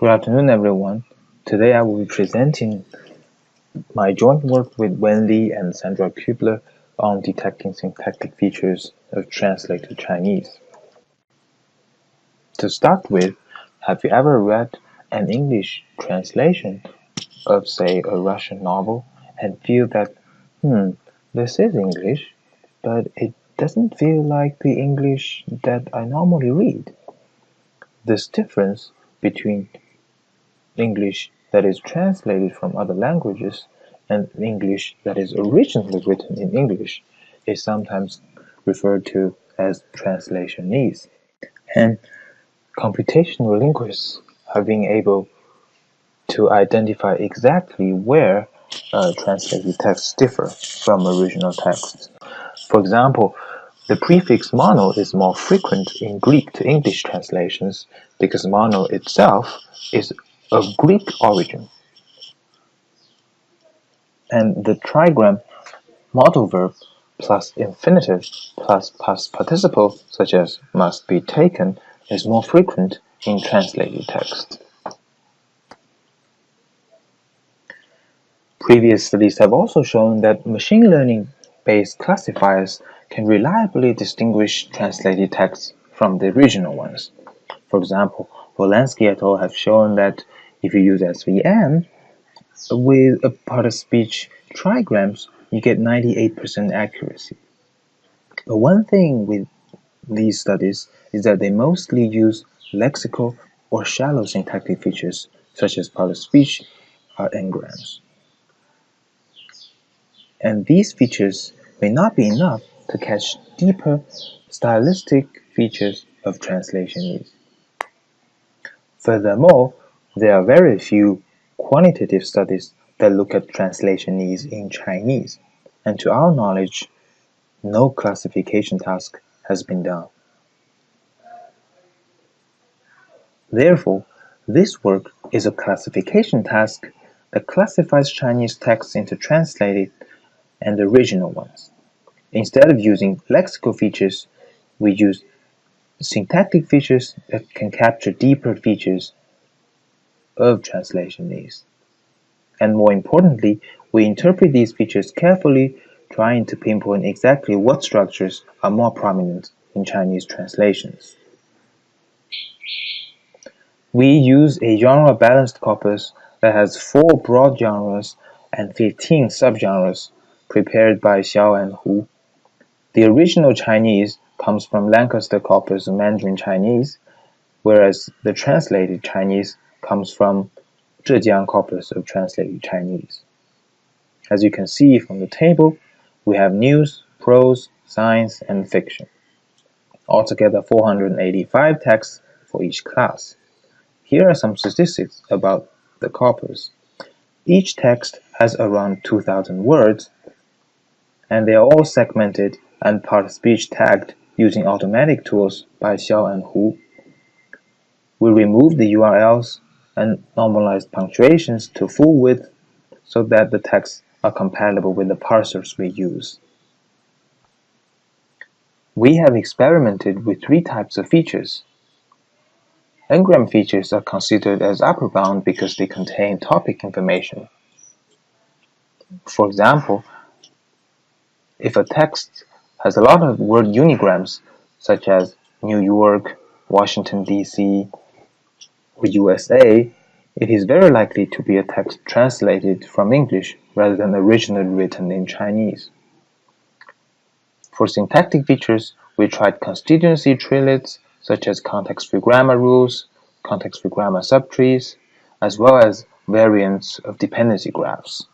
Good afternoon, everyone. Today I will be presenting my joint work with Wenli and Sandra Kubler on detecting syntactic features of translated Chinese. To start with, have you ever read an English translation of, say, a Russian novel and feel that, this is English, but it doesn't feel like the English that I normally read? This difference between English that is translated from other languages and English that is originally written in English is sometimes referred to as translationese. And computational linguists have been able to identify exactly where translated texts differ from original texts. For example, the prefix mono is more frequent in Greek to English translations because mono itself is of Greek origin. And the trigram modal verb plus infinitive plus past participle, such as must be taken, is more frequent in translated text. Previous studies have also shown that machine learning-based classifiers can reliably distinguish translated texts from the original ones. For example, Volansky et al. Have shown that if you use SVM with a part-of-speech trigrams, you get 98% accuracy. But one thing with these studies is that they mostly use lexical or shallow syntactic features, such as part-of-speech or n-grams. And these features may not be enough to catch deeper stylistic features of translationese. Furthermore, there are very few quantitative studies that look at translationese in Chinese, and to our knowledge, no classification task has been done. Therefore, this work is a classification task that classifies Chinese texts into translated and original ones. Instead of using lexical features, we use syntactic features that can capture deeper features of translationese. And more importantly, we interpret these features carefully, trying to pinpoint exactly what structures are more prominent in Chinese translations. We use a genre-balanced corpus that has 4 broad genres and 15 subgenres prepared by Xiao and Hu. The original Chinese comes from Lancaster corpus of Mandarin Chinese, whereas the translated Chinese comes from Zhejiang corpus of translated Chinese. As you can see from the table, we have news, prose, science, and fiction. Altogether 485 texts for each class. Here are some statistics about the corpus. Each text has around 2,000 words, and they are all segmented and part-speech tagged using automatic tools by Xiao and Hu. We removed the URLs and normalized punctuations to full width so that the texts are compatible with the parsers we use. We have experimented with 3 types of features. N-gram features are considered as upper bound because they contain topic information. For example, if a text has a lot of word unigrams, such as New York, Washington, D.C., or USA, it is very likely to be a text translated from English rather than originally written in Chinese. For syntactic features, we tried constituency treelets, such as context-free grammar rules, context-free grammar subtrees, as well as variants of dependency graphs.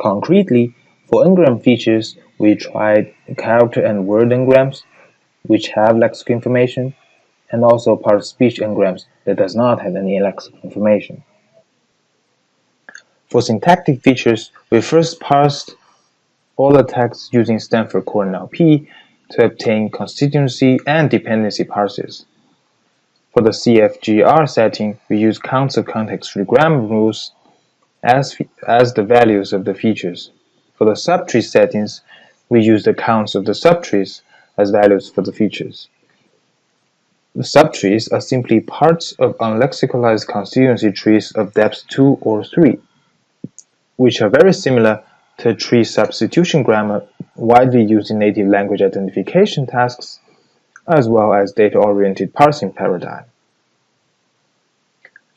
Concretely, for n-gram features, we tried character and word n-grams, which have lexical information, and also part-speech n-grams that does not have any lexical information. For syntactic features, we first parsed all the texts using Stanford Core NLP to obtain constituency and dependency parsers. For the CFGR setting, we use counts of context-free grammar rules as the values of the features. For the subtree settings, we use the counts of the subtrees as values for the features. Subtrees are simply parts of unlexicalized constituency trees of depth 2 or 3, which are very similar to tree substitution grammar widely used in native language identification tasks, as well as data-oriented parsing paradigm.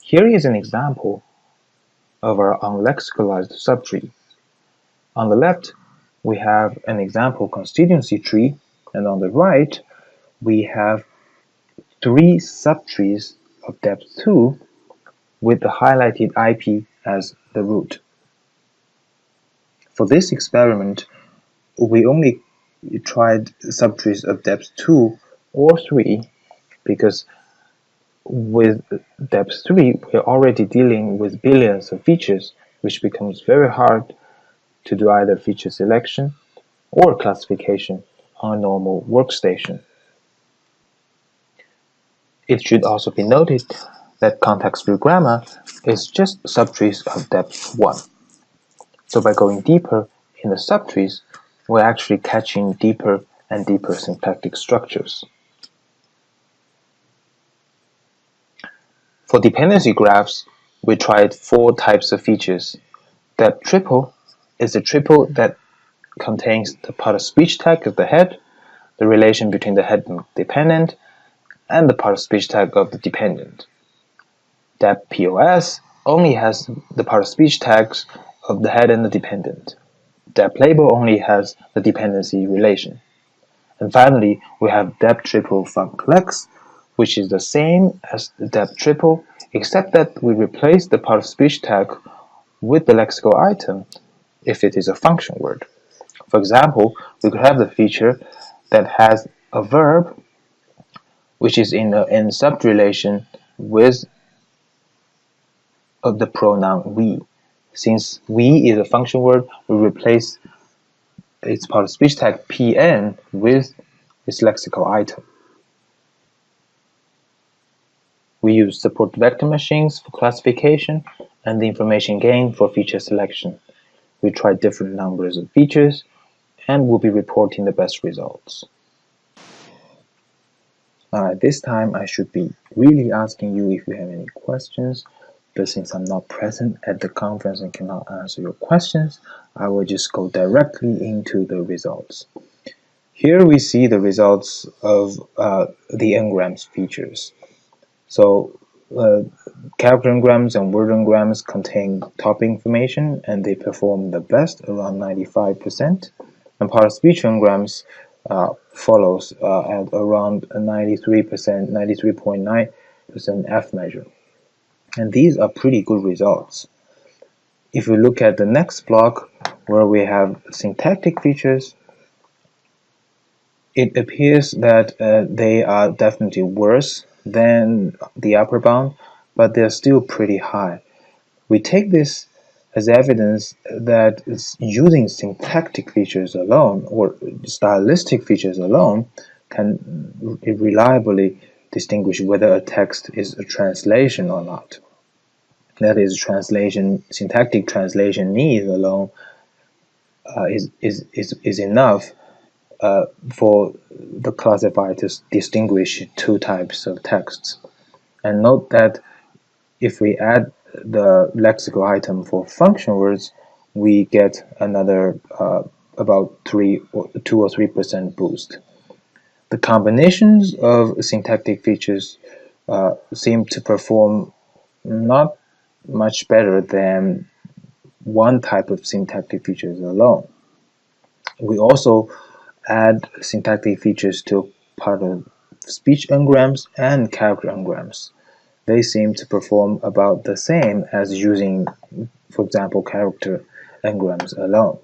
Here is an example of our unlexicalized subtree. On the left, we have an example constituency tree, and on the right, we have 3 subtrees of depth 2 with the highlighted IP as the root. For this experiment, we only tried subtrees of depth 2 or 3 because with depth 3, we're already dealing with billions of features, which becomes very hard to do either feature selection or classification on a normal workstation. It should also be noted that context-free grammar is just subtrees of depth 1. So by going deeper in the subtrees, we're actually catching deeper and deeper syntactic structures. For dependency graphs, we tried 4 types of features. Depth triple is a triple that contains the part of speech tag of the head, the relation between the head and dependent, and the part of speech tag of the dependent. Depth POS only has the part of speech tags of the head and the dependent. Depth label only has the dependency relation. And finally, we have depth triple funclex, which is the same as the depth triple, except that we replace the part of speech tag with the lexical item if it is a function word. For example, we could have the feature that has a verb which is in subrelation with the pronoun we. Since we is a function word, we replace its part of speech tag pn with its lexical item. We use support vector machines for classification and the information gain for feature selection. We try different numbers of features and will be reporting the best results. At this time, I should be really asking you if you have any questions, but since I'm not present at the conference and cannot answer your questions, I will just go directly into the results. Here we see the results of the n-grams features. So character n-grams and word n-grams contain top information and they perform the best, around 95%, and part of speech n-grams follows at around 93%, 93.9% F measure. And these are pretty good results. If we look at the next block where we have syntactic features, it appears that they are definitely worse than the upper bound, but they're still pretty high. We take this as evidence that using syntactic features alone or stylistic features alone can reliably distinguish whether a text is a translation or not. That is, syntactic translation needs alone is enough for the classifier to distinguish 2 types of texts. And note that if we add the lexical item for function words, we get another about 2 or 3% boost. The combinations of syntactic features seem to perform not much better than one type of syntactic features alone. We also add syntactic features to part of speech n-grams and character n-grams. They seem to perform about the same as using, for example, character n-grams alone.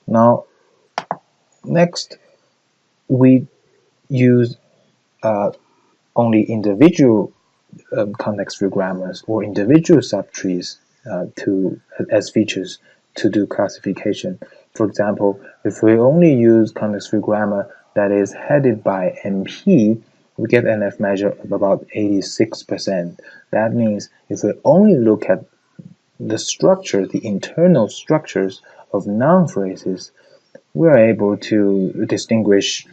Now, next, we use only individual context-free grammars or individual subtrees as features to do classification. For example, if we only use context-free grammar that is headed by NP, we get an F measure of about 86%. That means if we only look at the structure, the internal structures of noun phrases, we are able to distinguish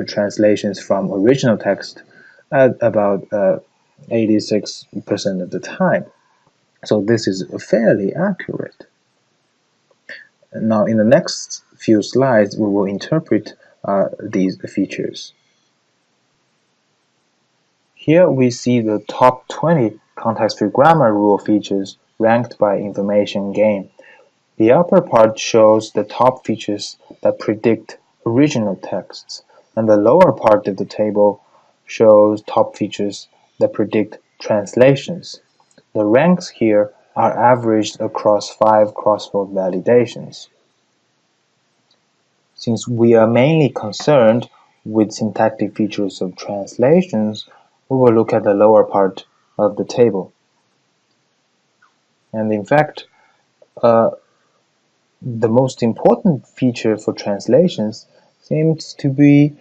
translations from original text at about 86% of the time. So this is fairly accurate. Now in the next few slides, we will interpret these features. Here we see the top 20 context-free grammar rule features ranked by information gain. The upper part shows the top features that predict original texts, and the lower part of the table shows top features that predict translations. The ranks here are averaged across 5 crossword validations. Since we are mainly concerned with syntactic features of translations, we will look at the lower part of the table. And in fact, the most important feature for translations seems to be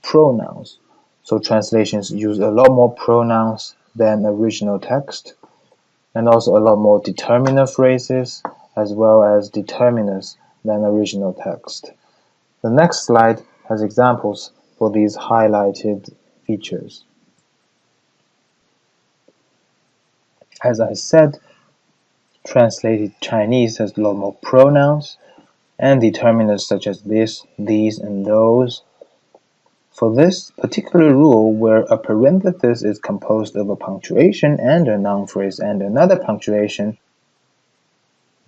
pronouns. So translations use a lot more pronouns than original text, and also a lot more determiner phrases as well as determiners than original text. The next slide has examples for these highlighted features. As I said, translated Chinese has a lot more pronouns and determiners such as this, these, and those. For this particular rule, where a parenthesis is composed of a punctuation and a noun phrase and another punctuation,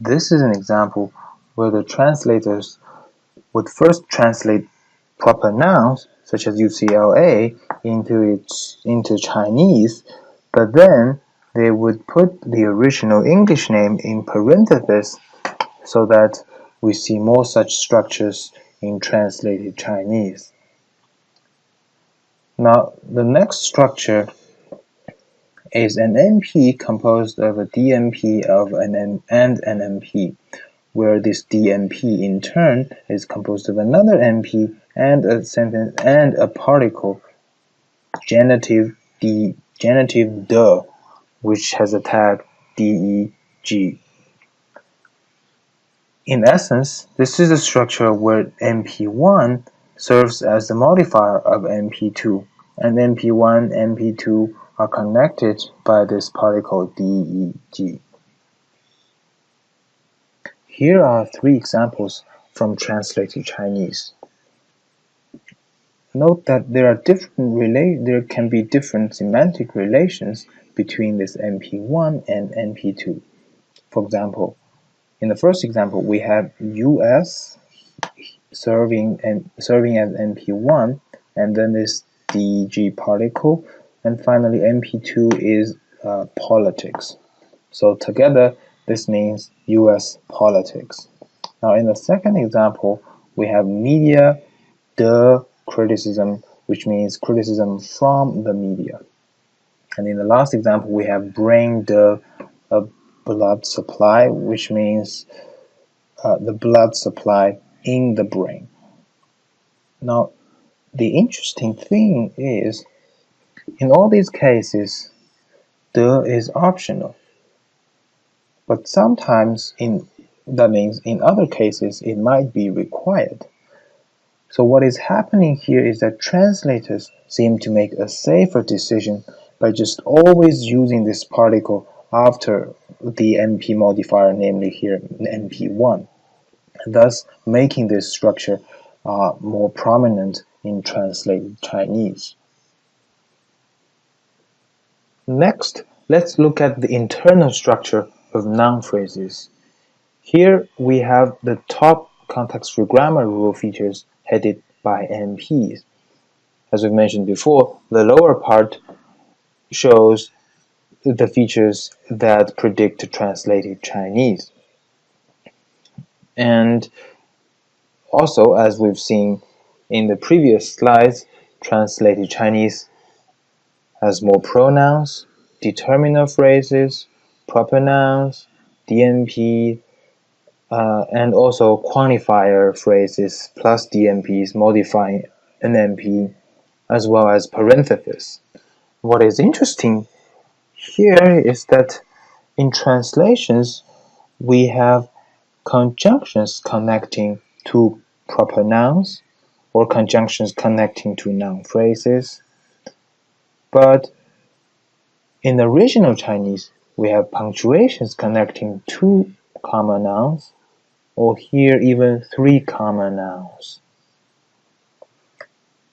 this is an example where the translators would first translate proper nouns, such as UCLA, into Chinese, but then they would put the original English name in parentheses so that we see more such structures in translated Chinese. Now, the next structure is an NP composed of a DNP and an NP, where this DNP in turn is composed of another NP and a sentence and a particle, genitive de, which has a tag DEG. In essence, this is a structure where NP1 serves as the modifier of NP2, and NP1 and NP2 are connected by this particle DEG. Here are 3 examples from translated Chinese. Note that there can be different semantic relations between this NP1 and NP2. For example, in the first example, we have US serving as NP1, and then this DEG particle, and finally NP2 is politics. So together, this means US politics. Now in the second example, we have media de criticism, which means criticism from the media. And in the last example, we have brain de blood supply, which means the blood supply in the brain. Now, the interesting thing is, in all these cases, de is optional. But sometimes, that means in other cases, it might be required. So what is happening here is that translators seem to make a safer decision by just always using this particle after the NP modifier, namely here NP1, thus making this structure more prominent in translated Chinese. Next, let's look at the internal structure of noun phrases. Here we have the top context-free grammar rule features headed by NPs. As we mentioned before, the lower part shows the features that predict translated Chinese. And also, as we've seen in the previous slides, translated Chinese has more pronouns, determiner phrases, proper nouns, DNP, and also quantifier phrases plus DNPs modifying an NP, as well as parentheses. What is interesting here is that in translations, we have conjunctions connecting two proper nouns or conjunctions connecting to noun phrases. But in the original Chinese, we have punctuations connecting two common nouns, or here even three common nouns.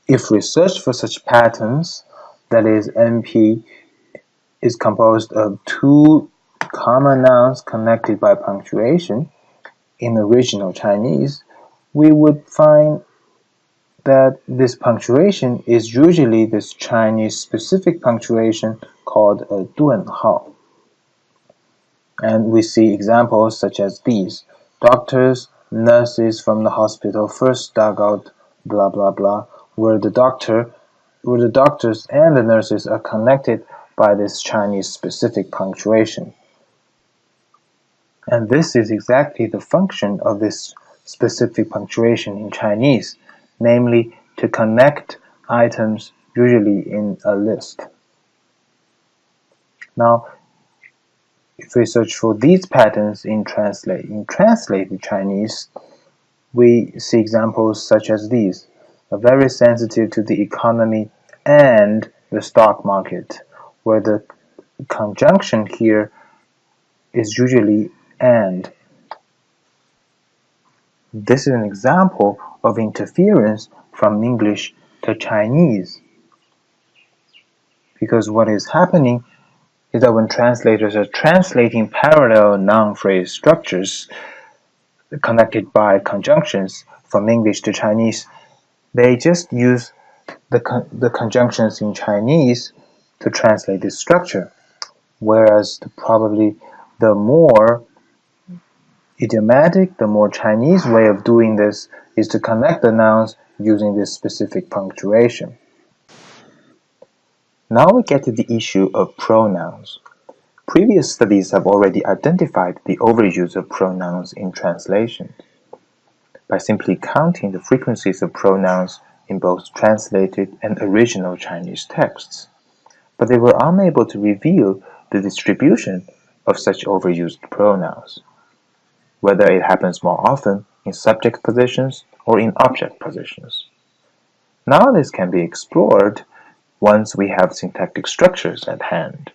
If we search for such patterns, that is, NP is composed of two common nouns connected by punctuation, in original Chinese, we would find that this punctuation is usually this Chinese specific punctuation called a 顿号. And we see examples such as these. Doctors, nurses from the hospital first dug out blah blah blah, where the doctors and the nurses are connected by this Chinese specific punctuation. And this is exactly the function of this specific punctuation in Chinese, namely to connect items usually in a list. Now, if we search for these patterns in translated Chinese, we see examples such as these, are very sensitive to the economy and the stock market, where the conjunction here is usually and. This is an example of interference from English to Chinese, because what is happening is that when translators are translating parallel noun phrase structures connected by conjunctions from English to Chinese, they just use the conjunctions in Chinese to translate this structure, whereas probably the more idiomatic, the more Chinese way of doing this is to connect the nouns using this specific punctuation. Now we get to the issue of pronouns. Previous studies have already identified the overuse of pronouns in translation by simply counting the frequencies of pronouns in both translated and original Chinese texts, but they were unable to reveal the distribution of such overused pronouns, whether it happens more often in subject positions or in object positions. Now this can be explored once we have syntactic structures at hand.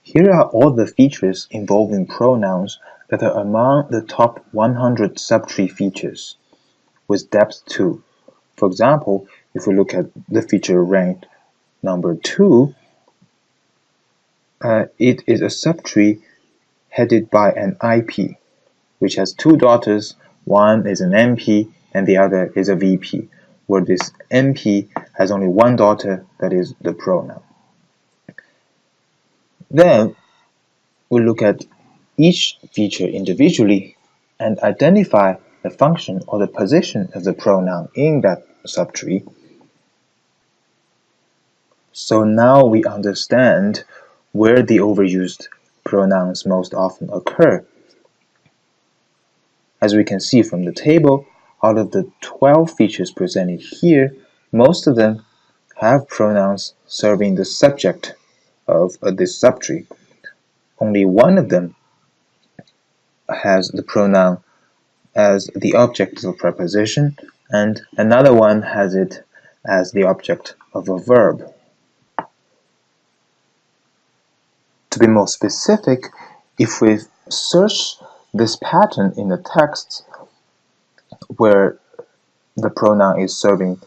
Here are all the features involving pronouns that are among the top 100 subtree features, with depth 2. For example, if we look at the feature ranked number 2, it is a subtree headed by an IP, which has two daughters. One is an MP and the other is a VP, where this MP has only one daughter, that is the pronoun. Then we look at each feature individually and identify the function or the position of the pronoun in that subtree. So now we understand where the overused pronouns most often occur. As we can see from the table, out of the 12 features presented here, most of them have pronouns serving the subject of this subtree. Only one of them has the pronoun as the object of a preposition, and another one has it as the object of a verb. To be more specific, if we search this pattern in the text where the pronoun is serving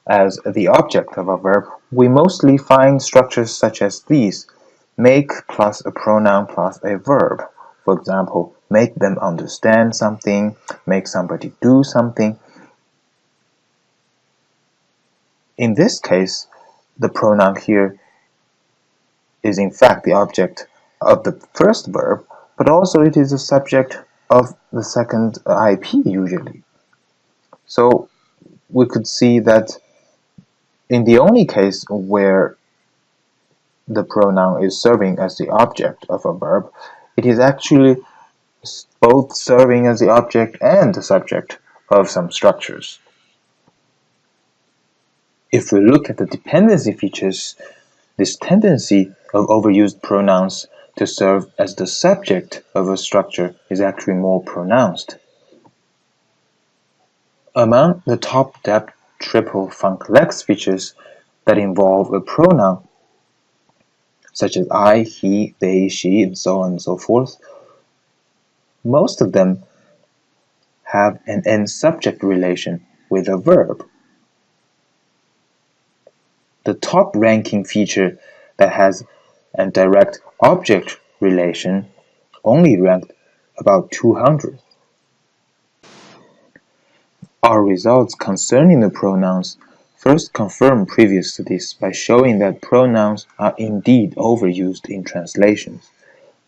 as the object of a verb, we mostly find structures such as these: make plus a pronoun plus a verb. For example, make them understand something, make somebody do something. In this case, the pronoun here is in fact the object of the first verb, but also it is the subject of the second IP usually. So we could see that in the only case where the pronoun is serving as the object of a verb, it is actually both serving as the object and the subject of some structures. If we look at the dependency features, this tendency of overused pronouns to serve as the subject of a structure is actually more pronounced. Among the top depth triple funcalex features that involve a pronoun, such as I, he, they, she, and so on and so forth, most of them have an end-subject relation with a verb. The top-ranking feature that has a direct object relation only ranked about 200. Our results concerning the pronouns first confirm previous studies by showing that pronouns are indeed overused in translations,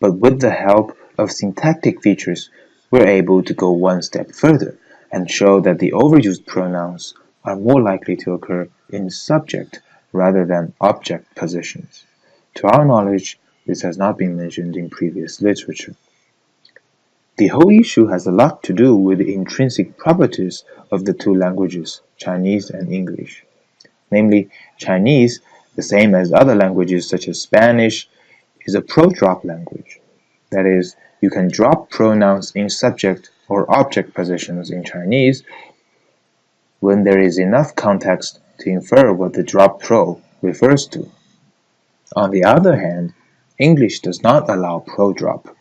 but with the help of syntactic features, we're able to go one step further and show that the overused pronouns are more likely to occur in subject rather than object positions. To our knowledge, this has not been mentioned in previous literature. The whole issue has a lot to do with the intrinsic properties of the two languages, Chinese and English. Namely, Chinese, the same as other languages such as Spanish, is a pro-drop language. That is, you can drop pronouns in subject or object positions in Chinese when there is enough context to infer what the drop pro refers to. On the other hand, English does not allow pro-drop.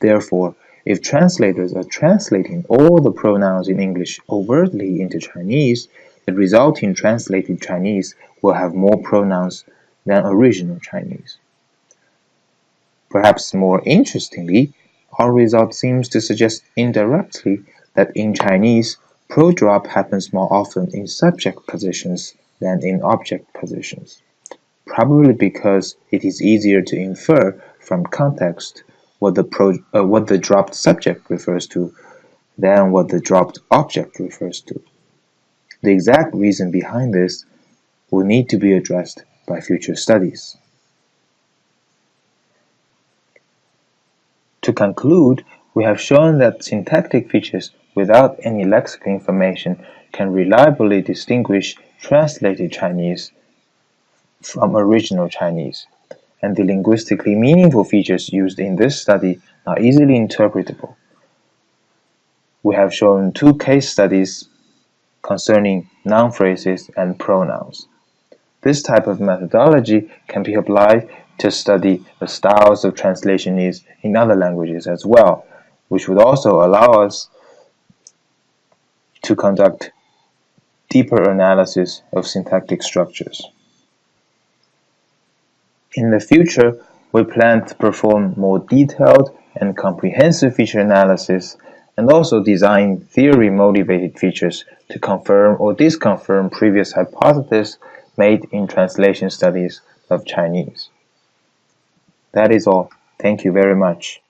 Therefore, if translators are translating all the pronouns in English overtly into Chinese, the resulting translated Chinese will have more pronouns than original Chinese. Perhaps more interestingly, our result seems to suggest indirectly that in Chinese, pro-drop happens more often in subject positions than in object positions, probably because it is easier to infer from context what the dropped subject refers to than what the dropped object refers to. The exact reason behind this will need to be addressed by future studies. To conclude, we have shown that syntactic features without any lexical information can reliably distinguish translated Chinese from original Chinese, and the linguistically meaningful features used in this study are easily interpretable. We have shown 2 case studies concerning noun phrases and pronouns. This type of methodology can be applied to study the styles of translation needs in other languages as well, which would also allow us to conduct deeper analysis of syntactic structures. In the future, we plan to perform more detailed and comprehensive feature analysis and also design theory-motivated features to confirm or disconfirm previous hypotheses made in translation studies of Chinese. That is all. Thank you very much.